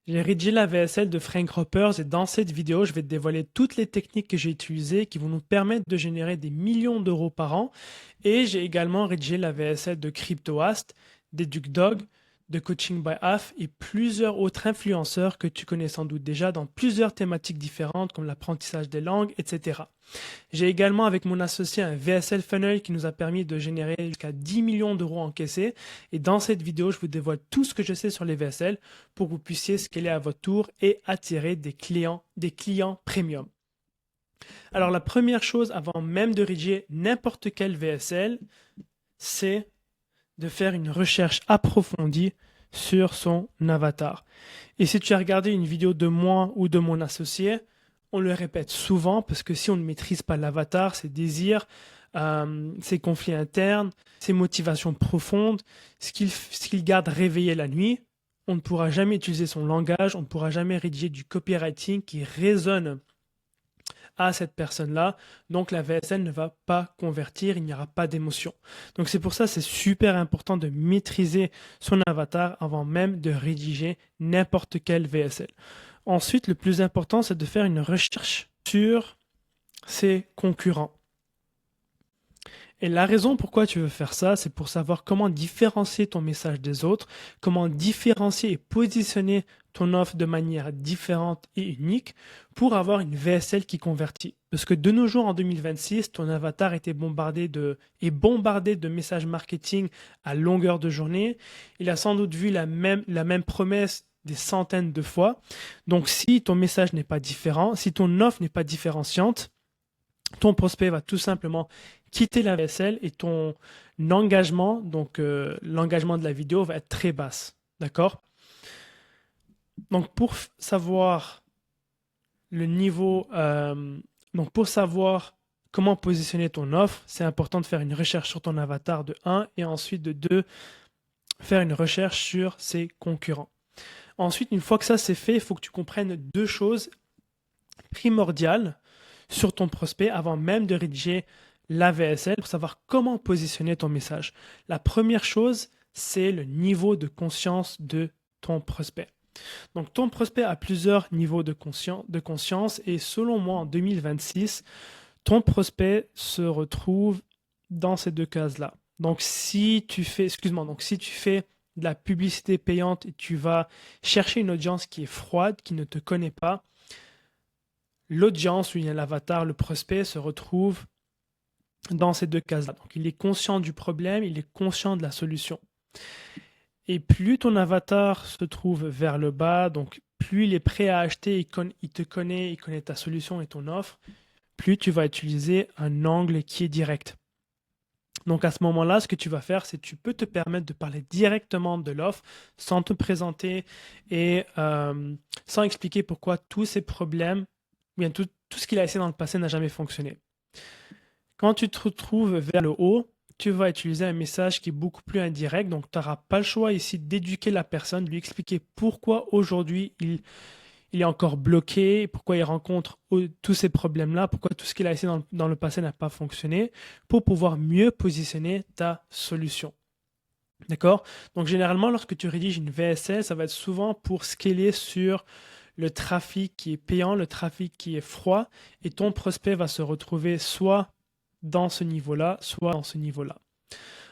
J'ai rédigé la VSL de Frank Ropers et dans cette vidéo, je vais te dévoiler toutes les techniques que j'ai utilisées qui vont nous permettre de générer des millions d'euros par an. Et j'ai également rédigé la VSL de CryptoAst, d'EducDog, de Coaching by Half et plusieurs autres influenceurs que tu connais sans doute déjà dans plusieurs thématiques différentes comme l'apprentissage des langues, etc. J'ai également avec mon associé un VSL Funnel qui nous a permis de générer jusqu'à 10 millions d'euros encaissés. Et dans cette vidéo, je vous dévoile tout ce que je sais sur les VSL pour que vous puissiez scaler à votre tour et attirer des clients premium. Alors la première chose avant même de rédiger n'importe quel VSL, c'est de faire une recherche approfondie sur son avatar. Et si tu as regardé une vidéo de moi ou de mon associé, on le répète souvent parce que si on ne maîtrise pas l'avatar, ses désirs, ses conflits internes, ses motivations profondes, ce qu'il garde réveillé la nuit, on ne pourra jamais utiliser son langage, on ne pourra jamais rédiger du copywriting qui résonne à cette personne-là. Donc la VSL ne va pas convertir, il n'y aura pas d'émotion. Donc c'est pour ça c'est super important de maîtriser son avatar avant même de rédiger n'importe quel VSL. Ensuite, le plus important, c'est de faire une recherche sur ses concurrents. Et la raison pourquoi tu veux faire ça, c'est pour savoir comment différencier ton message des autres, comment différencier et positionner ton offre de manière différente et unique pour avoir une VSL qui convertit. Parce que de nos jours, en 2026, ton avatar est bombardé de messages marketing à longueur de journée. Il a sans doute vu la même promesse des centaines de fois. Donc si ton message n'est pas différent, si ton offre n'est pas différenciante, ton prospect va tout simplement quitter la VSL et ton engagement, donc l'engagement de la vidéo va être très basse. D'accord? Donc pour savoir le niveau, donc pour savoir comment positionner ton offre, c'est important de faire une recherche sur ton avatar de 1 et ensuite de 2, faire une recherche sur ses concurrents. Ensuite, une fois que ça c'est fait, il faut que tu comprennes deux choses primordiales sur ton prospect avant même de rédiger la VSL pour savoir comment positionner ton message. La première chose, c'est le niveau de conscience de ton prospect. Donc ton prospect a plusieurs niveaux de conscience et selon moi en 2026, ton prospect se retrouve dans ces deux cases-là. Donc si tu fais, donc si tu fais de la publicité payante et tu vas chercher une audience qui est froide, qui ne te connaît pas, l'audience, où il y a l'avatar, le prospect, se retrouve dans ces deux cases-là. Donc, il est conscient du problème, il est conscient de la solution. Et plus ton avatar se trouve vers le bas, donc plus il est prêt à acheter, il te connaît, il connaît ta solution et ton offre, plus tu vas utiliser un angle qui est direct. Donc à ce moment-là, ce que tu vas faire, c'est que tu peux te permettre de parler directement de l'offre sans te présenter et sans expliquer pourquoi tous ces problèmes, bien tout ce qu'il a essayé dans le passé n'a jamais fonctionné. Quand tu te retrouves vers le haut, tu vas utiliser un message qui est beaucoup plus indirect. Donc, tu n'auras pas le choix ici d'éduquer la personne, de lui expliquer pourquoi aujourd'hui il est encore bloqué, pourquoi il rencontre tous ces problèmes-là, pourquoi tout ce qu'il a essayé dans le passé n'a pas fonctionné, pour pouvoir mieux positionner ta solution. D'accord? Donc, généralement, lorsque tu rédiges une VSL, ça va être souvent pour scaler sur le trafic qui est payant, le trafic qui est froid, et ton prospect va se retrouver soit dans ce niveau-là, soit dans ce niveau-là.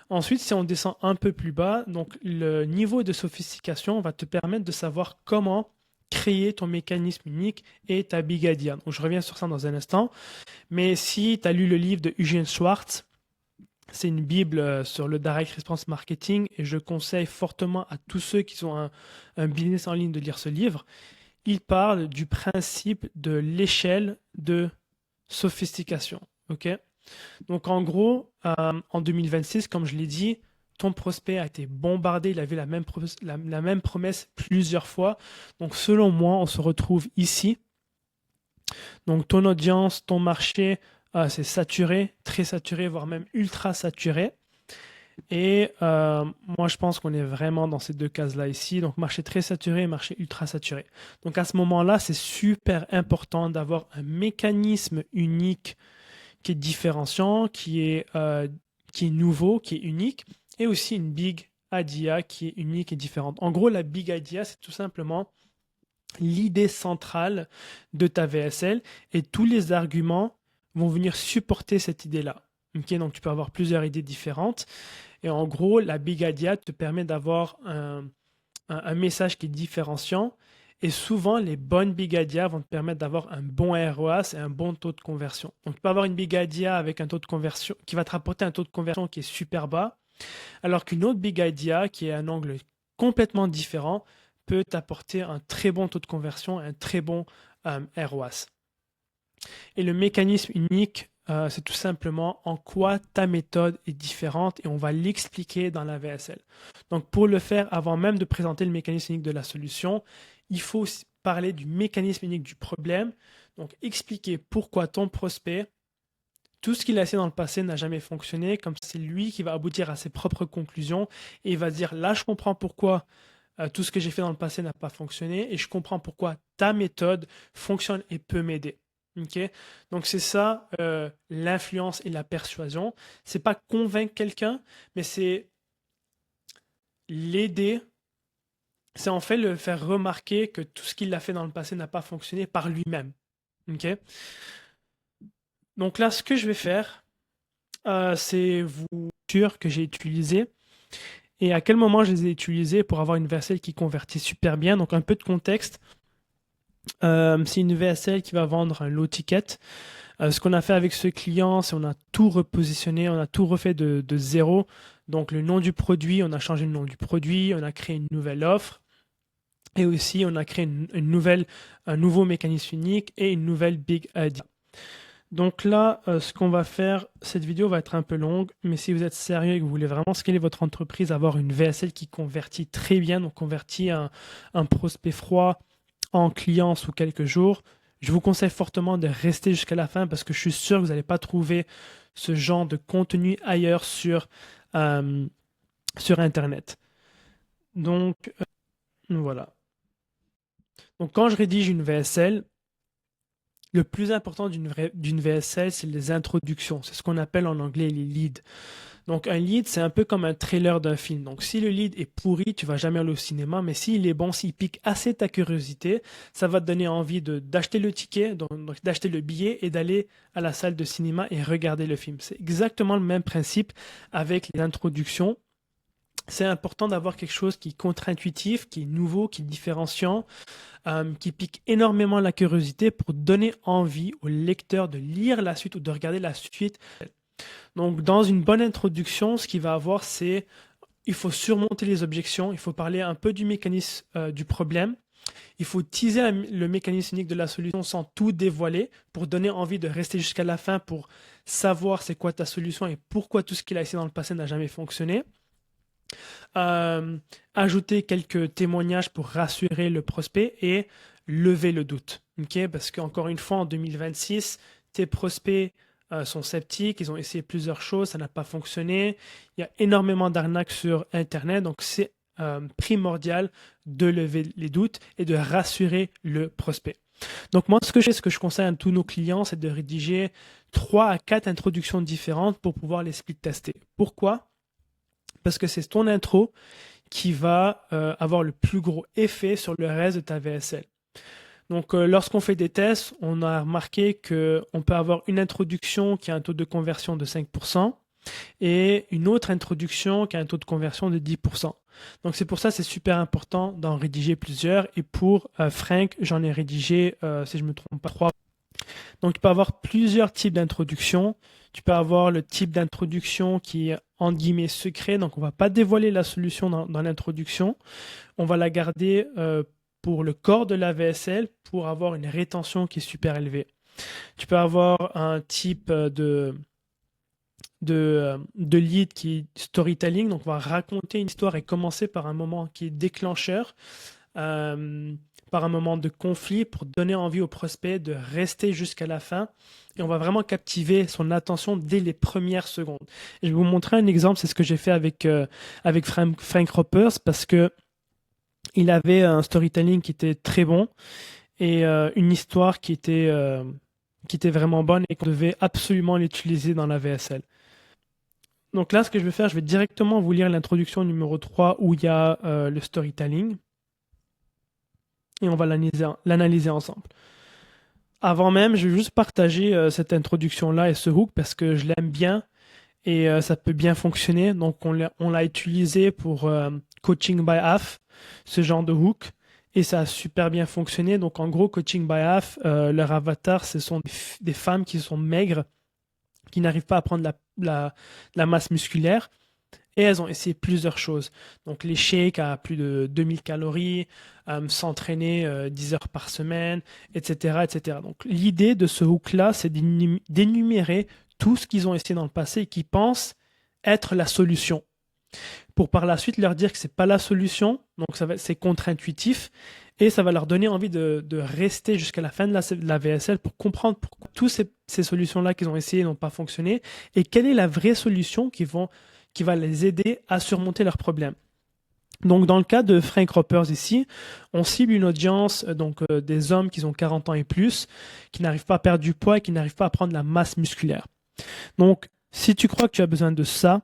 Ensuite, si on descend un peu plus bas, donc le niveau de sophistication va te permettre de savoir comment créer ton mécanisme unique et ta big idea. Donc, je reviens sur ça dans un instant. Mais si tu as lu le livre de Eugene Schwartz, c'est une bible sur le direct response marketing et je conseille fortement à tous ceux qui ont un business en ligne de lire ce livre. Il parle du principe de l'échelle de sophistication. Ok? Donc en gros, en 2026, comme je l'ai dit, ton prospect a été bombardé, il avait la même promesse plusieurs fois. Donc selon moi, on se retrouve ici. Donc ton audience, ton marché, c'est saturé, très saturé, voire même ultra saturé. Et moi, je pense qu'on est vraiment dans ces deux cases-là ici. Donc marché très saturé, marché ultra saturé. Donc à ce moment-là, c'est super important d'avoir un mécanisme unique qui est différenciant, qui est nouveau, qui est unique, et aussi une big idea qui est unique et différente. En gros, la big idea, c'est tout simplement l'idée centrale de ta VSL et tous les arguments vont venir supporter cette idée-là. Okay, donc tu peux avoir plusieurs idées différentes et en gros, la Big Idea te permet d'avoir un message qui est différenciant et souvent les bonnes Big Idea vont te permettre d'avoir un bon ROAS et un bon taux de conversion. Donc tu peux avoir une Big Idea avec un taux de conversion qui va te rapporter un taux de conversion qui est super bas, alors qu'une autre Big Idea qui est un angle complètement différent peut t'apporter un très bon taux de conversion, un très bon ROAS. Et le mécanisme unique, c'est tout simplement en quoi ta méthode est différente et on va l'expliquer dans la VSL. Donc pour le faire, avant même de présenter le mécanisme unique de la solution, il faut parler du mécanisme unique du problème, donc expliquer pourquoi ton prospect, tout ce qu'il a essayé dans le passé n'a jamais fonctionné, comme c'est lui qui va aboutir à ses propres conclusions et il va dire là je comprends pourquoi tout ce que j'ai fait dans le passé n'a pas fonctionné et je comprends pourquoi ta méthode fonctionne et peut m'aider. Okay? Donc c'est ça l'influence et la persuasion. C'est pas convaincre quelqu'un, mais c'est l'aider. C'est en fait le faire remarquer que tout ce qu'il a fait dans le passé n'a pas fonctionné par lui-même. Okay? Donc là, ce que je vais faire, c'est vous dire que j'ai utilisé et à quel moment je les ai utilisés pour avoir une VSL qui convertit super bien. Donc un peu de contexte. C'est une VSL qui va vendre un low ticket. Ce qu'on a fait avec ce client, c'est on a tout repositionné, on a tout refait de zéro. Donc le nom du produit, on a changé le nom du produit, on a créé une nouvelle offre. Et aussi, on a créé un nouveau mécanisme unique et une nouvelle Big Idea. Donc là, ce qu'on va faire, cette vidéo va être un peu longue, mais si vous êtes sérieux et que vous voulez vraiment scaler votre entreprise, avoir une VSL qui convertit très bien, donc convertit un prospect froid en client sous quelques jours, je vous conseille fortement de rester jusqu'à la fin parce que je suis sûr que vous n'allez pas trouver ce genre de contenu ailleurs sur Internet. Donc, voilà. Donc, quand je rédige une VSL, le plus important d'une VSL, c'est les introductions. C'est ce qu'on appelle en anglais les leads. Donc, un lead, c'est un peu comme un trailer d'un film. Donc, si le lead est pourri, tu vas jamais aller au cinéma. Mais s'il est bon, s'il pique assez ta curiosité, ça va te donner envie d'acheter le ticket, donc d'acheter le billet et d'aller à la salle de cinéma et regarder le film. C'est exactement le même principe avec les introductions. C'est important d'avoir quelque chose qui est contre-intuitif, qui est nouveau, qui est différenciant, qui pique énormément la curiosité pour donner envie au lecteur de lire la suite ou de regarder la suite. Donc, dans une bonne introduction, ce qu'il va avoir, c'est il faut surmonter les objections, il faut parler un peu du mécanisme du problème, il faut teaser le mécanisme unique de la solution sans tout dévoiler pour donner envie de rester jusqu'à la fin pour savoir c'est quoi ta solution et pourquoi tout ce qu'il a essayé dans le passé n'a jamais fonctionné. Ajouter quelques témoignages pour rassurer le prospect et lever le doute. Okay? Parce qu'encore une fois, en 2026, tes prospects sont sceptiques, ils ont essayé plusieurs choses, ça n'a pas fonctionné. Il y a énormément d'arnaques sur Internet, donc c'est primordial de lever les doutes et de rassurer le prospect. Donc moi, ce que je conseille à tous nos clients, c'est de rédiger 3 à 4 introductions différentes pour pouvoir les split tester. Pourquoi? Parce que c'est ton intro qui va avoir le plus gros effet sur le reste de ta VSL. Donc, lorsqu'on fait des tests, on a remarqué qu'on peut avoir une introduction qui a un taux de conversion de 5% et une autre introduction qui a un taux de conversion de 10%. Donc, c'est pour ça que c'est super important d'en rédiger plusieurs. Et pour Frank, j'en ai rédigé, si je ne me trompe pas, 3. Donc, tu peux avoir plusieurs types d'introduction. Tu peux avoir le type d'introduction qui est entre guillemets secret. Donc, on ne va pas dévoiler la solution dans l'introduction. On va la garder pour le corps de la VSL pour avoir une rétention qui est super élevée. Tu peux avoir un type de lead qui est storytelling. Donc, on va raconter une histoire et commencer par un moment qui est déclencheur. Par un moment de conflit pour donner envie au prospect de rester jusqu'à la fin et on va vraiment captiver son attention dès les premières secondes. Et je vais vous montrer un exemple, c'est ce que j'ai fait avec Frank Ropers parce que il avait un storytelling qui était très bon et une histoire qui était vraiment bonne et qu'on devait absolument l'utiliser dans la VSL. Donc là, ce que je vais faire, je vais directement vous lire l'introduction numéro 3 où il y a le storytelling. et on va l'analyser ensemble. Avant même, je vais juste partager cette introduction-là et ce hook parce que je l'aime bien et ça peut bien fonctionner. Donc, on l'a utilisé pour Coaching by Half, ce genre de hook, et ça a super bien fonctionné. Donc, en gros, Coaching by Half, leur avatar, ce sont des femmes qui sont maigres, qui n'arrivent pas à prendre la masse musculaire. Et elles ont essayé plusieurs choses. Donc les shakes à plus de 2000 calories, s'entraîner 10 heures par semaine, etc., etc. Donc l'idée de ce hook-là, c'est d'énumérer tout ce qu'ils ont essayé dans le passé et qui pensent être la solution. Pour par la suite leur dire que c'est pas la solution, donc c'est contre-intuitif, et ça va leur donner envie de rester jusqu'à la fin de la VSL pour comprendre pourquoi toutes ces solutions-là qu'ils ont essayées n'ont pas fonctionné, et quelle est la vraie solution qui va les aider à surmonter leurs problèmes. Donc, dans le cas de Frank Ropers ici, on cible une audience, des hommes qui ont 40 ans et plus, qui n'arrivent pas à perdre du poids et qui n'arrivent pas à prendre la masse musculaire. Donc, si tu crois que tu as besoin de ça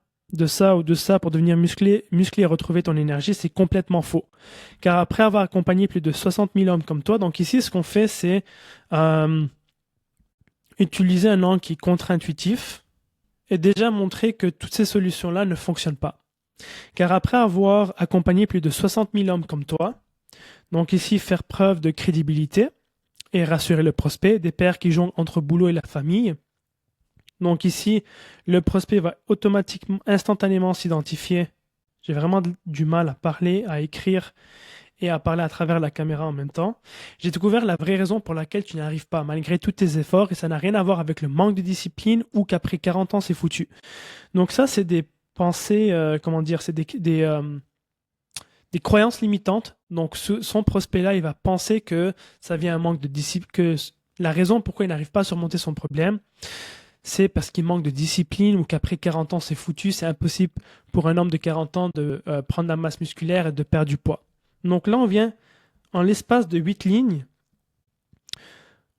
ou de ça pour devenir musclé et retrouver ton énergie, c'est complètement faux. Car après avoir accompagné plus de 60 000 hommes comme toi, donc ici, ce qu'on fait, c'est utiliser un angle qui est contre-intuitif et déjà montrer que toutes ces solutions-là ne fonctionnent pas. Car après avoir accompagné plus de 60 000 hommes comme toi, donc ici faire preuve de crédibilité et rassurer le prospect, des pères qui jonglent entre boulot et la famille. Donc ici, le prospect va automatiquement, instantanément s'identifier. J'ai vraiment du mal à parler, à écrire et à parler à travers la caméra en même temps. J'ai découvert la vraie raison pour laquelle tu n'y arrives pas, malgré tous tes efforts, et ça n'a rien à voir avec le manque de discipline ou qu'après 40 ans, c'est foutu. Donc ça, c'est des pensées, c'est des croyances limitantes. Donc son prospect-là, il va penser que ça vient un manque de discipline, que la raison pourquoi il n'arrive pas à surmonter son problème, c'est parce qu'il manque de discipline ou qu'après 40 ans, c'est foutu, c'est impossible pour un homme de 40 ans de prendre la masse musculaire et de perdre du poids. Donc là, on vient, en l'espace de 8 lignes,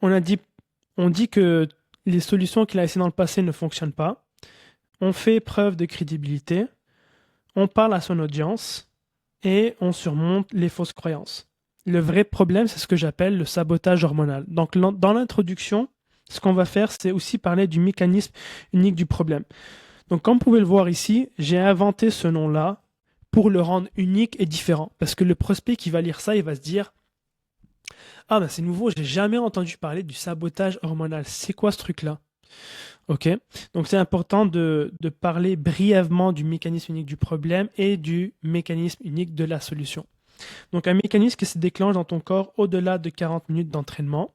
on dit que les solutions qu'il a essayées dans le passé ne fonctionnent pas. On fait preuve de crédibilité, on parle à son audience et on surmonte les fausses croyances. Le vrai problème, c'est ce que j'appelle le sabotage hormonal. Donc dans l'introduction, ce qu'on va faire, c'est aussi parler du mécanisme unique du problème. Donc comme vous pouvez le voir ici, j'ai inventé ce nom-là pour le rendre unique et différent. Parce que le prospect qui va lire ça, il va se dire « Ah ben c'est nouveau, j'ai jamais entendu parler du sabotage hormonal. C'est quoi ce truc-là ?» Ok, donc c'est important de parler brièvement du mécanisme unique du problème et du mécanisme unique de la solution. Donc un mécanisme qui se déclenche dans ton corps au-delà de 40 minutes d'entraînement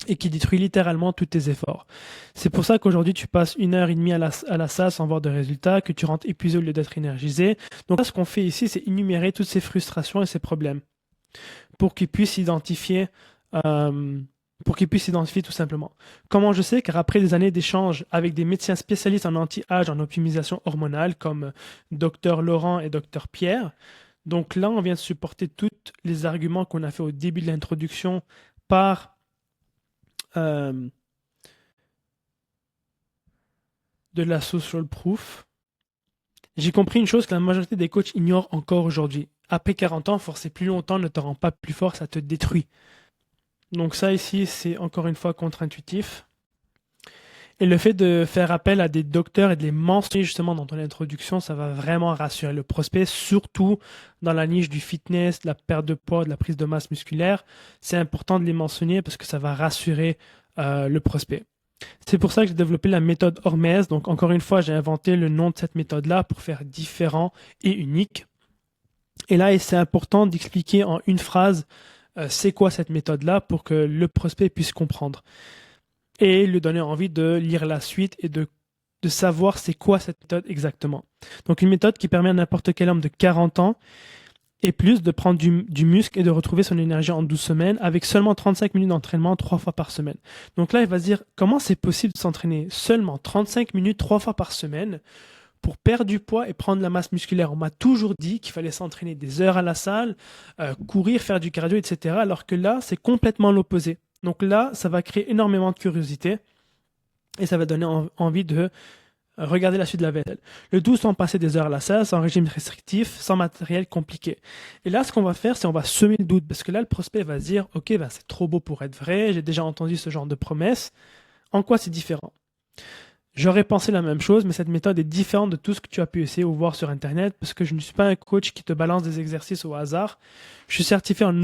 et qui détruit littéralement tous tes efforts. C'est pour ça qu'aujourd'hui tu passes 1h30 à la salle sans voir de résultats, que tu rentres épuisé au lieu d'être énergisé. Donc là, ce qu'on fait ici, c'est énumérer toutes ces frustrations et ces problèmes pour qu'ils puissent s'identifier tout simplement. Comment je sais? Car après des années d'échanges avec des médecins spécialistes en anti-âge, en optimisation hormonale, comme Dr Laurent et Dr Pierre, donc là, on vient de supporter tous les arguments qu'on a fait au début de l'introduction par de la social proof. J'ai compris une chose que la majorité des coachs ignorent encore aujourd'hui. Après 40 ans, forcer plus longtemps ne te rend pas plus fort, ça te détruit. Donc ça ici, c'est encore une fois contre-intuitif. Et le fait de faire appel à des docteurs et de les mentionner justement dans ton introduction, ça va vraiment rassurer le prospect, surtout dans la niche du fitness, de la perte de poids, de la prise de masse musculaire. C'est important de les mentionner parce que ça va rassurer le prospect. C'est pour ça que j'ai développé la méthode Hormèse. Donc encore une fois, j'ai inventé le nom de cette méthode-là pour faire différent et unique. Et là, c'est important d'expliquer en une phrase c'est quoi cette méthode-là pour que le prospect puisse comprendre et lui donner envie de lire la suite et de savoir c'est quoi cette méthode exactement. Donc une méthode qui permet à n'importe quel homme de 40 ans et plus de prendre du muscle et de retrouver son énergie en 12 semaines avec seulement 35 minutes d'entraînement 3 fois par semaine. Donc là, il va se dire comment c'est possible de s'entraîner seulement 35 minutes 3 fois par semaine pour perdre du poids et prendre la masse musculaire. On m'a toujours dit qu'il fallait s'entraîner des heures à la salle, courir, faire du cardio, etc. Alors que là, c'est complètement l'opposé. Donc là, ça va créer énormément de curiosité et ça va donner envie de regarder la suite de la vaisselle. Le tout sans passer des heures à la salle, sans régime restrictif, sans matériel compliqué. Et là, ce qu'on va faire, c'est on va semer le doute, parce que là, le prospect va se dire, ok, ben, c'est trop beau pour être vrai, j'ai déjà entendu ce genre de promesses. En quoi c'est différent? J'aurais pensé la même chose, mais cette méthode est différente de tout ce que tu as pu essayer ou voir sur Internet, parce que je ne suis pas un coach qui te balance des exercices au hasard. Je suis certifié en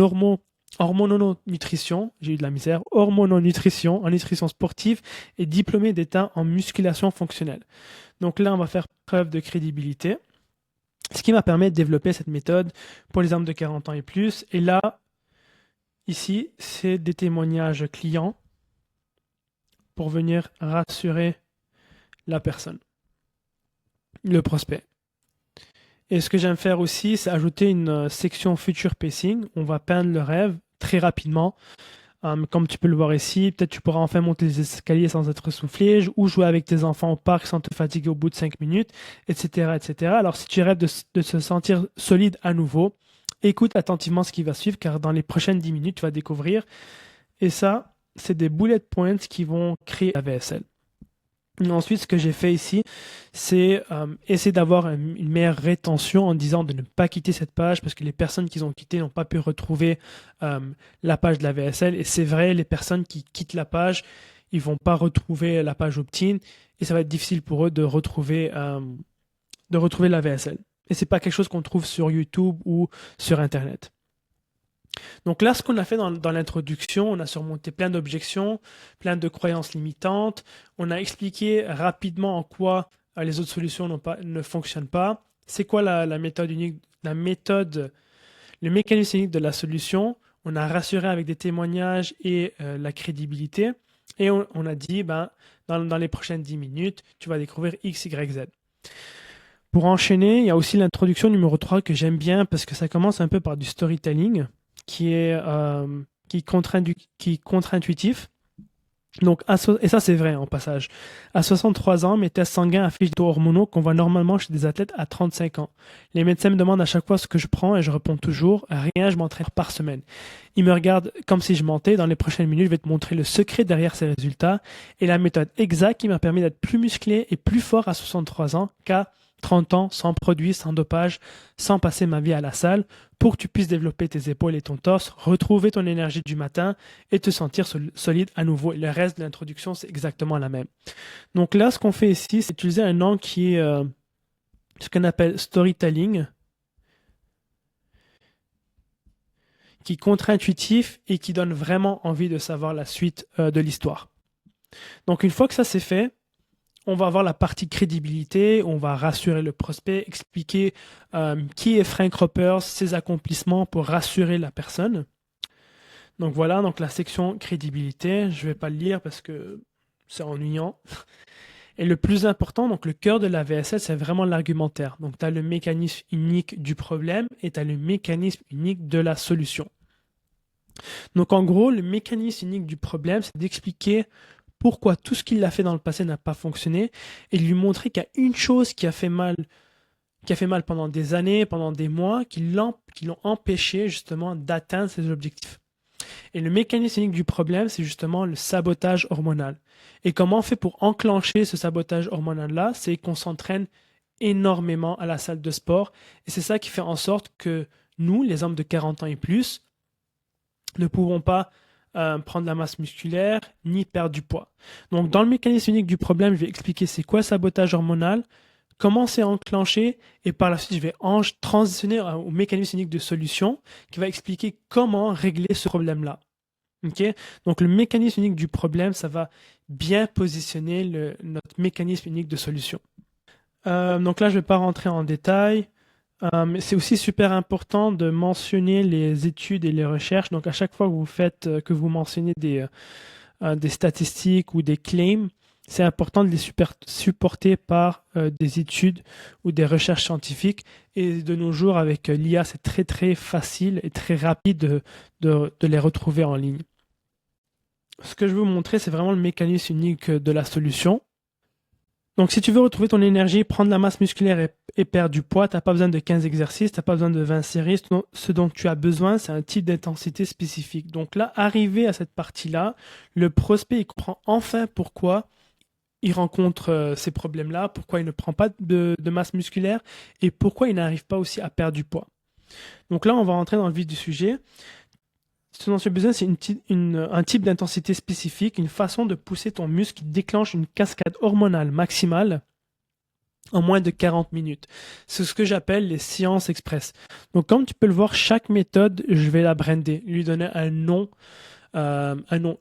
hormononutrition, j'ai eu de la misère, hormononutrition, en nutrition sportive et diplômé d'État en musculation fonctionnelle. Donc là, on va faire preuve de crédibilité, ce qui m'a permis de développer cette méthode pour les hommes de 40 ans et plus. Et là, ici, c'est des témoignages clients pour venir rassurer la personne, le prospect. Et ce que j'aime faire aussi, c'est ajouter une section future pacing. On va peindre le rêve très rapidement. Comme tu peux le voir ici, peut-être tu pourras enfin monter les escaliers sans être essoufflé, ou jouer avec tes enfants au parc sans te fatiguer au bout de 5 minutes, etc., etc. Alors si tu rêves de se sentir solide à nouveau, écoute attentivement ce qui va suivre, car dans les prochaines 10 minutes, tu vas découvrir. Et ça, c'est des bullet points qui vont créer la VSL. Ensuite, ce que j'ai fait ici, c'est essayer d'avoir une meilleure rétention en disant de ne pas quitter cette page parce que les personnes qui ont quitté n'ont pas pu retrouver la page de la VSL. Et c'est vrai, les personnes qui quittent la page, ils vont pas retrouver la page opt-in et ça va être difficile pour eux de retrouver la VSL. Et c'est pas quelque chose qu'on trouve sur YouTube ou sur Internet. Donc là, ce qu'on a fait dans l'introduction, on a surmonté plein d'objections, plein de croyances limitantes. On a expliqué rapidement en quoi les autres solutions ne fonctionnent pas. C'est quoi la méthode unique, le mécanisme unique de la solution. On a rassuré avec des témoignages et la crédibilité. Et on a dit, dans les prochaines 10 minutes, tu vas découvrir X, Y, Z. Pour enchaîner, il y a aussi l'introduction numéro 3 que j'aime bien parce que ça commence un peu par du storytelling qui est contre-intuitif. Donc, et ça c'est vrai en passage. À 63 ans, mes tests sanguins affichent des taux hormonaux qu'on voit normalement chez des athlètes à 35 ans. Les médecins me demandent à chaque fois ce que je prends et je réponds toujours, rien, je m'entraîne par semaine. Ils me regardent comme si je mentais. Dans les prochaines minutes, je vais te montrer le secret derrière ces résultats et la méthode exacte qui m'a permis d'être plus musclé et plus fort à 63 ans qu'à 30 ans, sans produits, sans dopage, sans passer ma vie à la salle, pour que tu puisses développer tes épaules et ton torse, retrouver ton énergie du matin et te sentir solide à nouveau. Et le reste de l'introduction, c'est exactement la même. Donc là, ce qu'on fait ici, c'est utiliser un angle qui est ce qu'on appelle storytelling, qui est contre-intuitif et qui donne vraiment envie de savoir la suite de l'histoire. Donc une fois que ça c'est fait, on va avoir la partie crédibilité, on va rassurer le prospect, expliquer qui est Frank Ropers, ses accomplissements pour rassurer la personne. Donc voilà, donc la section crédibilité, je ne vais pas le lire parce que c'est ennuyant. Et le plus important, donc le cœur de la VSL, c'est vraiment l'argumentaire. Donc tu as le mécanisme unique du problème et tu as le mécanisme unique de la solution. Donc en gros, le mécanisme unique du problème, c'est d'expliquer pourquoi tout ce qu'il a fait dans le passé n'a pas fonctionné et lui montrer qu'il y a une chose qui a fait mal pendant des années, pendant des mois, qui l'ont empêché justement d'atteindre ses objectifs. Et le mécanisme unique du problème, c'est justement le sabotage hormonal. Et comment on fait pour enclencher ce sabotage hormonal-là? C'est qu'on s'entraîne énormément à la salle de sport. Et c'est ça qui fait en sorte que nous, les hommes de 40 ans et plus, ne pouvons pas prendre la masse musculaire ni perdre du poids. Donc dans le mécanisme unique du problème, je vais expliquer c'est quoi le sabotage hormonal, comment c'est enclenché et par la suite je vais transitionner au mécanisme unique de solution qui va expliquer comment régler ce problème-là. Okay? Donc le mécanisme unique du problème, ça va bien positionner notre mécanisme unique de solution. Donc là, je ne vais pas rentrer en détail. C'est aussi super important de mentionner les études et les recherches. Donc, à chaque fois que vous mentionnez des statistiques ou des claims, c'est important de les supporter par des études ou des recherches scientifiques. Et de nos jours, avec l'IA, c'est très, très facile et très rapide de les retrouver en ligne. Ce que je veux vous montrer, c'est vraiment le mécanisme unique de la solution. Donc, si tu veux retrouver ton énergie, prendre la masse musculaire et perdre du poids, tu n'as pas besoin de 15 exercices, tu n'as pas besoin de 20 séries. Ce dont tu as besoin, c'est un type d'intensité spécifique. Donc là, arrivé à cette partie-là, le prospect il comprend enfin pourquoi il rencontre ces problèmes-là, pourquoi il ne prend pas de masse musculaire et pourquoi il n'arrive pas aussi à perdre du poids. Donc là, on va rentrer dans le vif du sujet. Ce dont tu as besoin, c'est un type d'intensité spécifique, une façon de pousser ton muscle qui déclenche une cascade hormonale maximale en moins de 40 minutes. C'est ce que j'appelle les séances express. Donc, comme tu peux le voir, chaque méthode, je vais la brander, lui donner un nom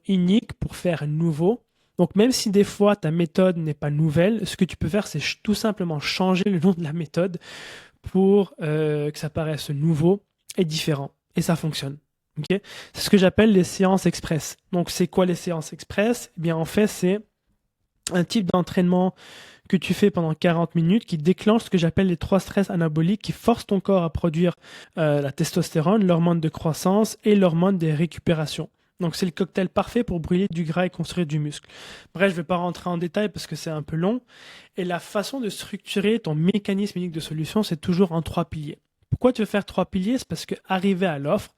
unique pour faire nouveau. Donc, même si des fois ta méthode n'est pas nouvelle, ce que tu peux faire, c'est tout simplement changer le nom de la méthode pour que ça paraisse nouveau et différent. Et ça fonctionne. Okay. C'est ce que j'appelle les séances express. Donc, c'est quoi les séances express? Eh bien, en fait, c'est un type d'entraînement que tu fais pendant 40 minutes qui déclenche ce que j'appelle les 3 stress anaboliques qui forcent ton corps à produire la testostérone, l'hormone de croissance et l'hormone des récupérations. Donc, c'est le cocktail parfait pour brûler du gras et construire du muscle. Bref, je ne vais pas rentrer en détail parce que c'est un peu long. Et la façon de structurer ton mécanisme unique de solution, c'est toujours en 3 piliers. Pourquoi tu veux faire 3 piliers? C'est parce qu'arrivé à l'offre,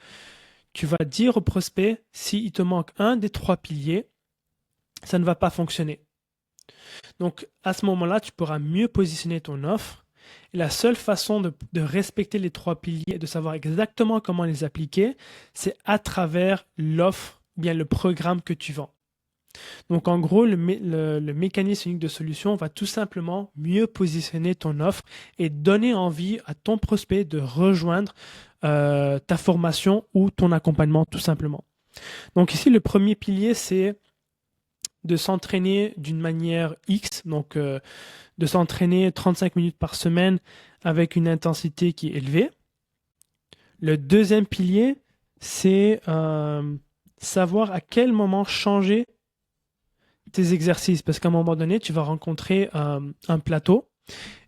tu vas dire au prospect, s'il te manque un des 3 piliers, ça ne va pas fonctionner. Donc, à ce moment-là, tu pourras mieux positionner ton offre. Et la seule façon de respecter les 3 piliers et de savoir exactement comment les appliquer, c'est à travers l'offre, bien le programme que tu vends. Donc, en gros, le mécanisme unique de solution va tout simplement mieux positionner ton offre et donner envie à ton prospect de rejoindre ta formation ou ton accompagnement, tout simplement. Donc, ici, le premier pilier, c'est de s'entraîner d'une manière X, donc de s'entraîner 35 minutes par semaine avec une intensité qui est élevée. Le deuxième pilier, c'est savoir à quel moment changer tes exercices, parce qu'à un moment donné, tu vas rencontrer un plateau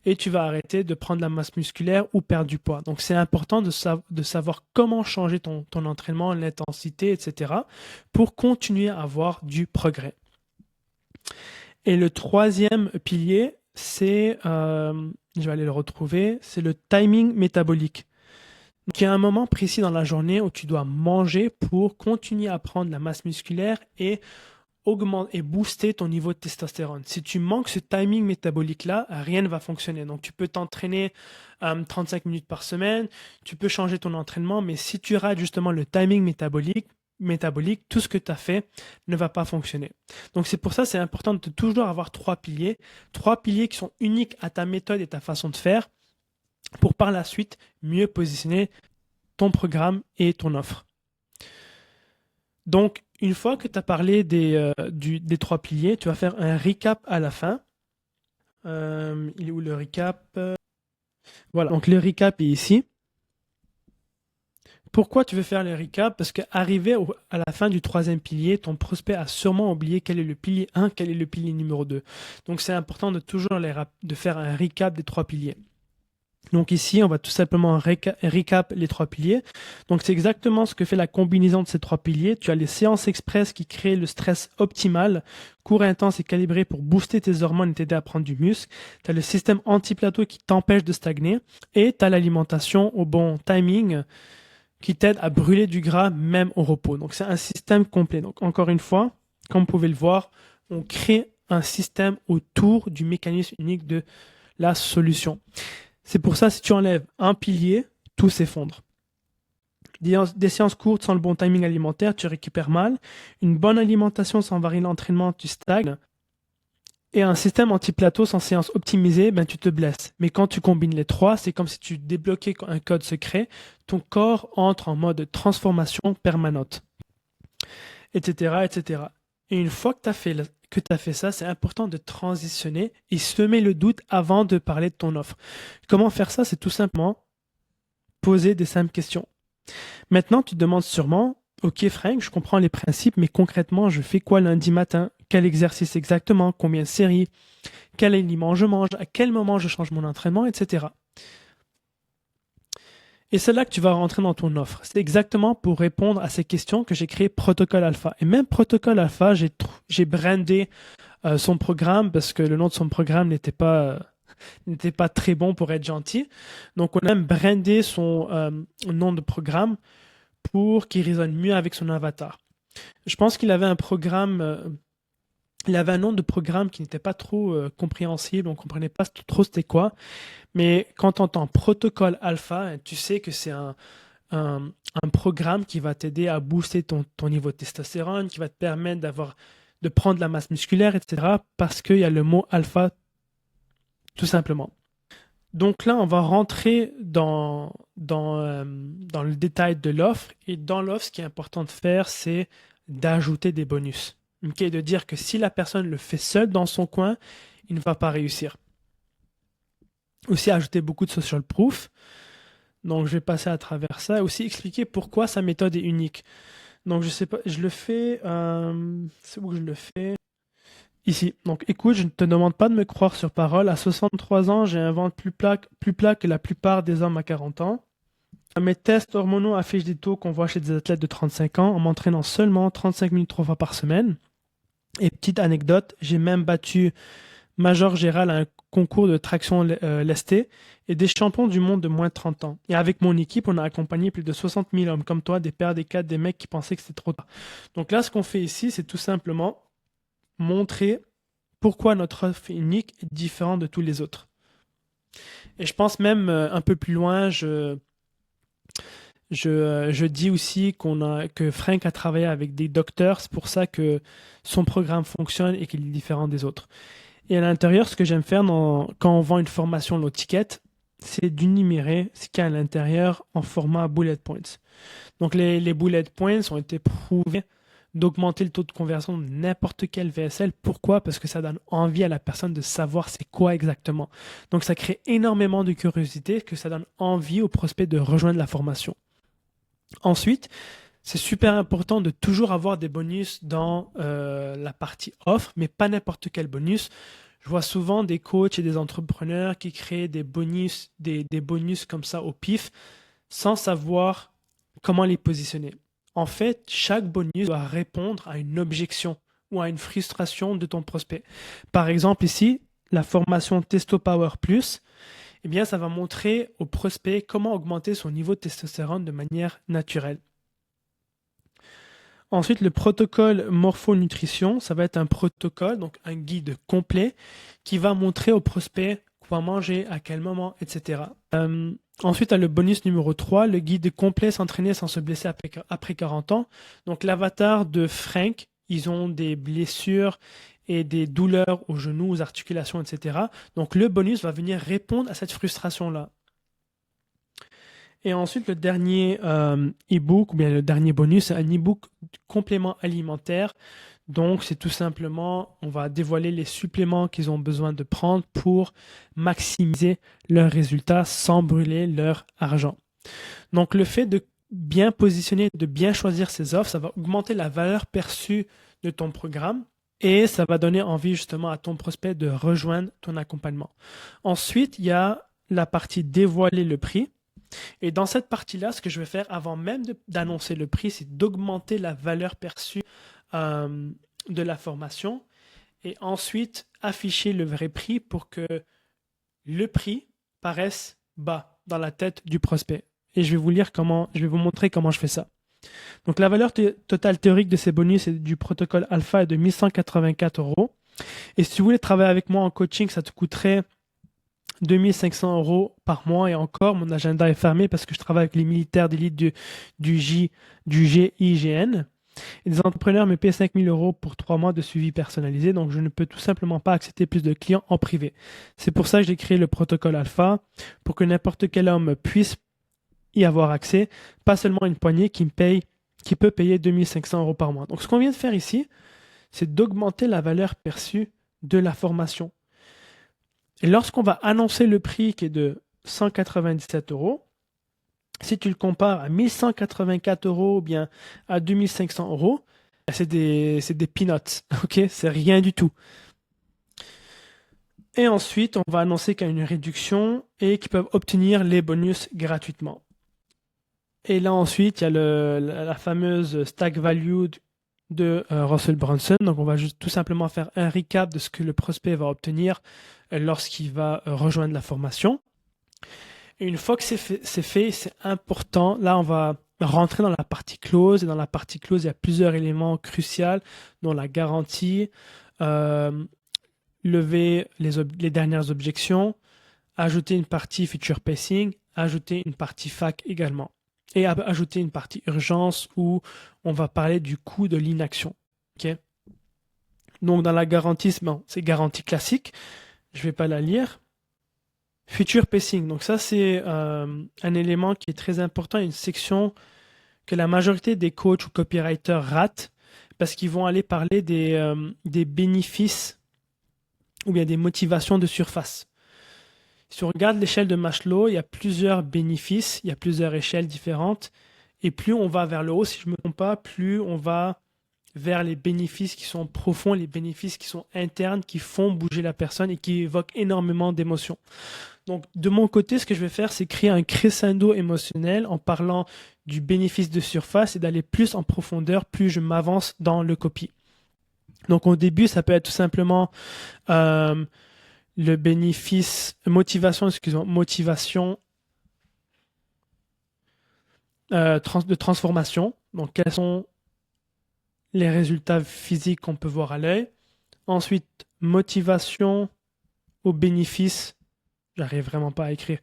et tu vas arrêter de prendre la masse musculaire ou perdre du poids. Donc, c'est important de savoir comment changer ton entraînement, l'intensité, etc., pour continuer à avoir du progrès. Et le troisième pilier, c'est, je vais aller le retrouver, c'est le timing métabolique. Donc, il y a un moment précis dans la journée où tu dois manger pour continuer à prendre la masse musculaire et augmenter et booster ton niveau de testostérone. Si tu manques ce timing métabolique-là, rien ne va fonctionner. Donc, tu peux t'entraîner 35 minutes par semaine, tu peux changer ton entraînement, mais si tu rates justement le timing métabolique, tout ce que tu as fait ne va pas fonctionner. Donc, c'est pour ça c'est important de toujours avoir 3 piliers qui sont uniques à ta méthode et ta façon de faire pour par la suite mieux positionner ton programme et ton offre. Donc, une fois que tu as parlé des 3 piliers, tu vas faire un recap à la fin. Il est où le recap? Voilà, donc le recap est ici. Pourquoi tu veux faire le recap? Parce qu'arrivé à la fin du 3e pilier, ton prospect a sûrement oublié quel est le pilier 1, quel est le pilier numéro 2. Donc, c'est important de toujours de faire un recap des 3 piliers. Donc ici, on va tout simplement recap les 3 piliers. Donc c'est exactement ce que fait la combinaison de ces 3 piliers. Tu as les séances express qui créent le stress optimal, court, intense et calibré pour booster tes hormones et t'aider à prendre du muscle. Tu as le système anti-plateau qui t'empêche de stagner. Et tu as l'alimentation au bon timing qui t'aide à brûler du gras même au repos. Donc c'est un système complet. Donc encore une fois, comme vous pouvez le voir, on crée un système autour du mécanisme unique de la solution. C'est pour ça, si tu enlèves un pilier, tout s'effondre. Des séances courtes sans le bon timing alimentaire, tu récupères mal. Une bonne alimentation sans varier l'entraînement, tu stagnes. Et un système anti-plateau sans séance optimisée, ben, tu te blesses. Mais quand tu combines les 3, c'est comme si tu débloquais un code secret. Ton corps entre en mode transformation permanente, etc., etc. Et une fois que tu as fait ça, c'est important de transitionner et semer le doute avant de parler de ton offre. Comment faire ça? C'est tout simplement poser des simples questions. Maintenant, tu te demandes sûrement, ok Frank, je comprends les principes, mais concrètement, je fais quoi lundi matin? Quel exercice exactement? Combien de séries? Quel aliment je mange? À quel moment je change mon entraînement, etc. Et c'est là que tu vas rentrer dans ton offre. C'est exactement pour répondre à ces questions que j'ai créé Protocole Alpha. Et même Protocole Alpha, j'ai brandé son programme parce que le nom de son programme n'était pas très bon pour être gentil. Donc, on a même brandé son nom de programme pour qu'il résonne mieux avec son avatar. Je pense qu'il avait un programme Il avait un nom de programme qui n'était pas trop compréhensible, on ne comprenait pas trop c'était quoi. Mais quand on entend protocole alpha, tu sais que c'est un, un programme qui va t'aider à booster ton niveau de testostérone, qui va te permettre de prendre la masse musculaire, etc. Parce qu'il y a le mot alpha, tout simplement. Donc là, on va rentrer dans le détail de l'offre. Et dans l'offre, ce qui est important de faire, c'est d'ajouter des bonus. Ok, de dire que si la personne le fait seule dans son coin, il ne va pas réussir. Aussi, ajouter beaucoup de social proof. Donc, je vais passer à travers ça. Et aussi, expliquer pourquoi sa méthode est unique. Donc, je sais pas, je le fais. C'est où que je le fais? Ici. Donc, écoute, je ne te demande pas de me croire sur parole. À 63 ans, j'ai un ventre plus plat que la plupart des hommes à 40 ans. Mes tests hormonaux affichent des taux qu'on voit chez des athlètes de 35 ans en m'entraînant seulement 35 minutes 3 fois par semaine. Et petite anecdote, j'ai même battu Major Gérald à un concours de traction lesté et des champions du monde de moins de 30 ans. Et avec mon équipe, on a accompagné plus de 60 000 hommes comme toi, des pères, des cadres, des mecs qui pensaient que c'était trop tard. Donc là, ce qu'on fait ici, c'est tout simplement montrer pourquoi notre offre unique est différente de tous les autres. Et je pense même un peu plus loin, je dis aussi que Frank a travaillé avec des docteurs, c'est pour ça que son programme fonctionne et qu'il est différent des autres. Et à l'intérieur, ce que j'aime faire quand on vend une formation low ticket, c'est d'énumérer ce qu'il y a à l'intérieur en format bullet points. Donc les bullet points ont été prouvés d'augmenter le taux de conversion de n'importe quel VSL. Pourquoi? Parce que ça donne envie à la personne de savoir c'est quoi exactement. Donc ça crée énormément de curiosité, que ça donne envie aux prospects de rejoindre la formation. Ensuite, c'est super important de toujours avoir des bonus dans la partie offre, mais pas n'importe quel bonus. Je vois souvent des coachs et des entrepreneurs qui créent des bonus comme ça au pif, sans savoir comment les positionner. En fait, chaque bonus doit répondre à une objection ou à une frustration de ton prospect. Par exemple, ici, la formation Testo Power Plus, eh bien, ça va montrer au prospect comment augmenter son niveau de testostérone de manière naturelle. Ensuite, le protocole morphonutrition, ça va être un protocole, donc un guide complet qui va montrer au prospect quoi manger, à quel moment, etc. Ensuite, le bonus numéro 3, le guide complet s'entraîner sans se blesser après 40 ans. Donc, l'avatar de Frank, ils ont des blessures et des douleurs aux genoux, aux articulations, etc. Donc, le bonus va venir répondre à cette frustration-là. Et ensuite, le dernier e-book, ou bien le dernier bonus, c'est un e-book complément alimentaire. Donc, c'est tout simplement, on va dévoiler les suppléments qu'ils ont besoin de prendre pour maximiser leurs résultats sans brûler leur argent. Donc, le fait de bien positionner, de bien choisir ses offres, ça va augmenter la valeur perçue de ton programme et ça va donner envie justement à ton prospect de rejoindre ton accompagnement. Ensuite, il y a la partie dévoiler le prix. Et dans cette partie-là, ce que je vais faire avant même d'annoncer le prix, c'est d'augmenter la valeur perçue de la formation et ensuite afficher le vrai prix pour que le prix paraisse bas dans la tête du prospect. Et je vais vous montrer comment je fais ça. Donc la valeur totale théorique de ces bonus et du protocole alpha est de 1184 €. Et si tu voulais travailler avec moi en coaching, ça te coûterait 2500 € par mois et encore, mon agenda est fermé parce que je travaille avec les militaires d'élite du GIGN. Et des entrepreneurs me payent 5000 € pour 3 mois de suivi personnalisé, donc je ne peux tout simplement pas accepter plus de clients en privé. C'est pour ça que j'ai créé le protocole Alpha, pour que n'importe quel homme puisse y avoir accès, pas seulement une poignée qui peut payer 2500 € par mois. Donc ce qu'on vient de faire ici, c'est d'augmenter la valeur perçue de la formation. Et lorsqu'on va annoncer le prix qui est de 197 €, si tu le compares à 1184 € ou bien à 2500 €, c'est des peanuts, ok? C'est rien du tout. Et ensuite, on va annoncer qu'il y a une réduction et qu'ils peuvent obtenir les bonus gratuitement. Et là ensuite, il y a la fameuse stack value de Russell Brunson. Donc on va juste tout simplement faire un recap de ce que le prospect va obtenir lorsqu'il va rejoindre la formation. Et une fois que c'est fait, c'est important. Là, on va rentrer dans la partie close. Et dans la partie close, il y a plusieurs éléments cruciaux, dont la garantie, euh, lever les dernières objections, ajouter une partie feature pacing, ajouter une partie fac également. Et ajouter une partie urgence où on va parler du coût de l'inaction. Ok. Donc dans la garantie, c'est garantie classique. Je ne vais pas la lire. Feature pacing. Donc ça, c'est un élément qui est très important, une section que la majorité des coachs ou copywriters ratent parce qu'ils vont aller parler des bénéfices ou bien des motivations de surface. Si on regarde l'échelle de Maslow, il y a plusieurs bénéfices, il y a plusieurs échelles différentes. Et plus on va vers le haut, si je ne me trompe pas, plus on va vers les bénéfices qui sont profonds, les bénéfices qui sont internes, qui font bouger la personne et qui évoquent énormément d'émotions. Donc, de mon côté, ce que je vais faire, c'est créer un crescendo émotionnel en parlant du bénéfice de surface et d'aller plus en profondeur, plus je m'avance dans le copy. Donc, au début, ça peut être tout simplement le bénéfice, motivation de transformation. Donc, quels sont les résultats physiques qu'on peut voir à l'œil. Ensuite, motivation au bénéfice, j'arrive vraiment pas à écrire,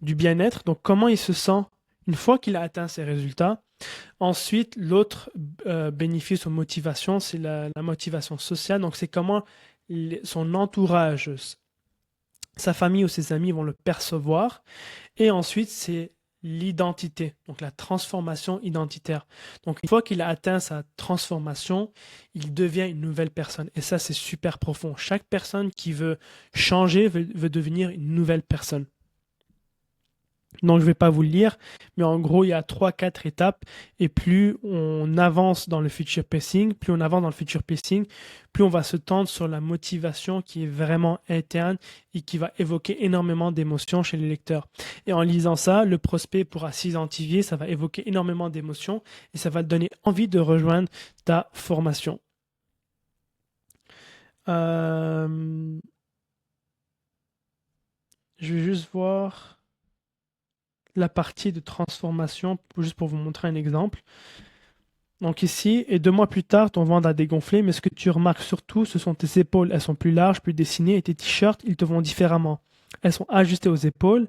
du bien-être. Donc, comment il se sent une fois qu'il a atteint ses résultats. Ensuite, l'autre bénéfice ou motivation, c'est la motivation sociale. Donc, c'est comment son entourage, sa famille ou ses amis vont le percevoir. Et ensuite, c'est l'identité, donc la transformation identitaire. Donc une fois qu'il a atteint sa transformation, il devient une nouvelle personne. Et ça, c'est super profond. Chaque personne qui veut changer veut devenir une nouvelle personne. Donc, je ne vais pas vous le lire, mais en gros, il y a 3-4 étapes. Et plus on avance dans le future pacing, plus on va se tendre sur la motivation qui est vraiment interne et qui va évoquer énormément d'émotions chez les lecteurs. Et en lisant ça, le prospect pourra s'identifier, ça va évoquer énormément d'émotions et ça va te donner envie de rejoindre ta formation. Je vais juste voir la partie de transformation, juste pour vous montrer un exemple. Donc ici, et 2 mois plus tard, ton ventre a dégonflé, mais ce que tu remarques surtout, ce sont tes épaules. Elles sont plus larges, plus dessinées, et tes t-shirts, ils te vont différemment. Elles sont ajustées aux épaules,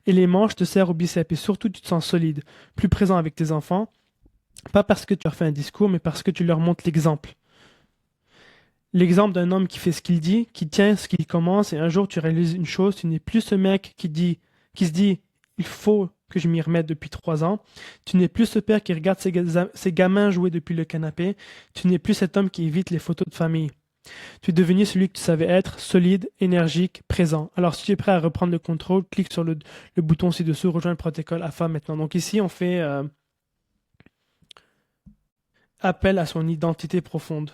et les manches te serrent au biceps. Et surtout, tu te sens solide, plus présent avec tes enfants, pas parce que tu leur fais un discours, mais parce que tu leur montres l'exemple. L'exemple d'un homme qui fait ce qu'il dit, qui tient ce qu'il commence, et un jour tu réalises une chose, tu n'es plus ce mec qui se dit il faut que je m'y remette depuis 3 ans. Tu n'es plus ce père qui regarde ses gamins jouer depuis le canapé. Tu n'es plus cet homme qui évite les photos de famille. Tu es devenu celui que tu savais être, solide, énergique, présent. Alors si tu es prêt à reprendre le contrôle, clique sur le bouton ci-dessous, rejoins le protocole AFA maintenant. Donc ici, on fait appel à son identité profonde.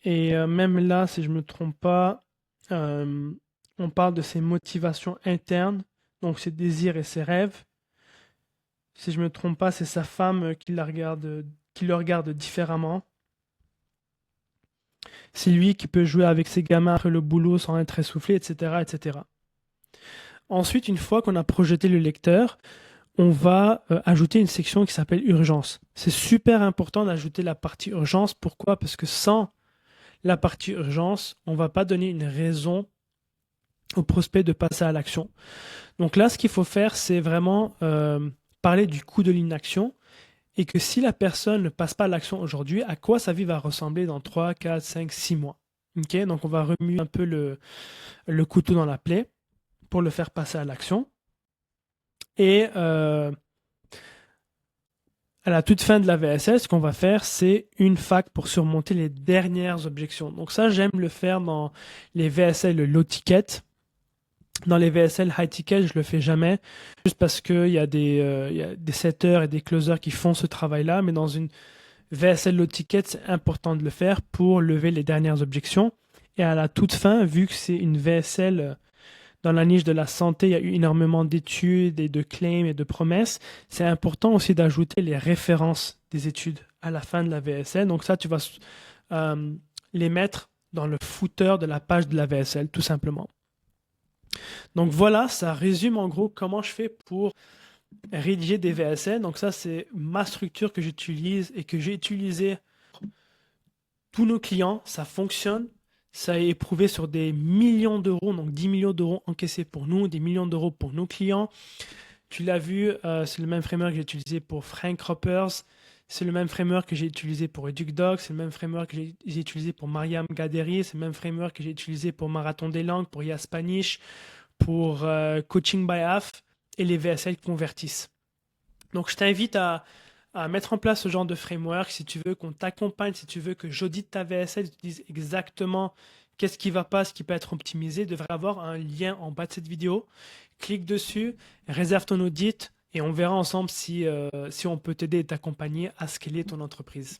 Et même là, si je ne me trompe pas, on parle de ses motivations internes, donc ses désirs et ses rêves. Si je ne me trompe pas, c'est sa femme qui le regarde différemment. C'est lui qui peut jouer avec ses gamins après le boulot sans être essoufflé, etc., etc. Ensuite, une fois qu'on a projeté le lecteur, on va ajouter une section qui s'appelle urgence. C'est super important d'ajouter la partie urgence. Pourquoi? Parce que sans la partie urgence, on ne va pas donner une raison au prospect de passer à l'action. Donc là, ce qu'il faut faire, c'est vraiment parler du coût de l'inaction et que si la personne ne passe pas à l'action aujourd'hui, à quoi sa vie va ressembler dans 3, 4, 5, 6 mois. Okay, donc on va remuer un peu le couteau dans la plaie pour le faire passer à l'action. Et à la toute fin de la VSL, ce qu'on va faire, c'est une fac pour surmonter les dernières objections. Donc ça, j'aime le faire dans les VSL low ticket. Dans les VSL high ticket, je le fais jamais, juste parce qu'il y a des setters et des closers qui font ce travail-là, mais dans une VSL low ticket, c'est important de le faire pour lever les dernières objections. Et à la toute fin, vu que c'est une VSL dans la niche de la santé, il y a eu énormément d'études et de claims et de promesses, c'est important aussi d'ajouter les références des études à la fin de la VSL. Donc ça, tu vas les mettre dans le footer de la page de la VSL, tout simplement. Donc voilà, ça résume en gros comment je fais pour rédiger des VSL. Donc ça, c'est ma structure que j'utilise et que j'ai utilisée tous nos clients, ça fonctionne. Ça est éprouvé sur des millions d'euros, donc 10 millions d'euros encaissés pour nous, des millions d'euros pour nos clients. Tu l'as vu, c'est le même framework que j'ai utilisé pour Frank Ropers, c'est le même framework que j'ai utilisé pour EducDoc, c'est le même framework que j'ai utilisé pour Mariam Gaderi, c'est le même framework que j'ai utilisé pour Marathon des langues, pour Yaspanish, pour Coaching by Half et les VSL qui convertissent. Donc je t'invite à mettre en place ce genre de framework si tu veux qu'on t'accompagne, si tu veux que j'audite ta VSL, que tu dises exactement qu'est-ce qui va pas, ce qui peut être optimisé, devrait avoir un lien en bas de cette vidéo. Clique dessus, réserve ton audit et on verra ensemble si on peut t'aider et t'accompagner à scaler ton entreprise.